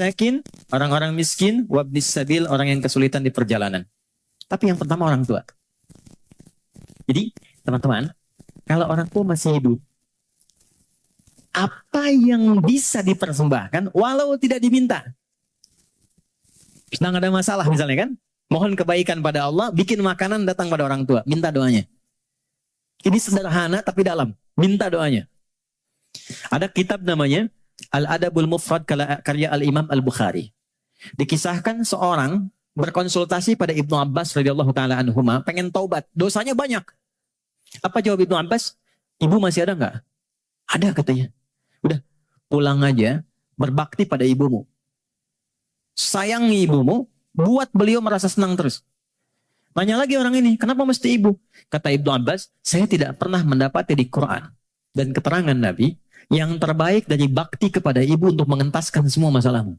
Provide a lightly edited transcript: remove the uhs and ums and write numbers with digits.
Sakin, orang-orang miskin, wabnis sabil, orang yang kesulitan di perjalanan. Tapi yang pertama orang tua. Jadi, teman-teman, kalau orang tua masih hidup, apa yang bisa dipersembahkan walau tidak diminta? Sedang ada masalah misalnya kan? Mohon kebaikan pada Allah, bikin makanan datang pada orang tua, minta doanya. Ini sederhana tapi dalam, minta doanya. Ada kitab namanya Al-Adabul Mufrad karya Al-Imam Al-Bukhari. Dikisahkan seorang berkonsultasi pada Ibnu Abbas radhiyallahu taala anhuma, pengen taubat, dosanya banyak. Apa jawab Ibnu Abbas? Ibu masih ada nggak? Ada katanya. Udah, pulang aja, berbakti pada ibumu. Sayangi ibumu, buat beliau merasa senang terus. Tanya lagi orang ini, kenapa mesti ibu? Kata Ibnu Abbas, saya tidak pernah mendapati di Quran dan keterangan Nabi yang terbaik dari bakti kepada ibu untuk mengentaskan semua masalahmu.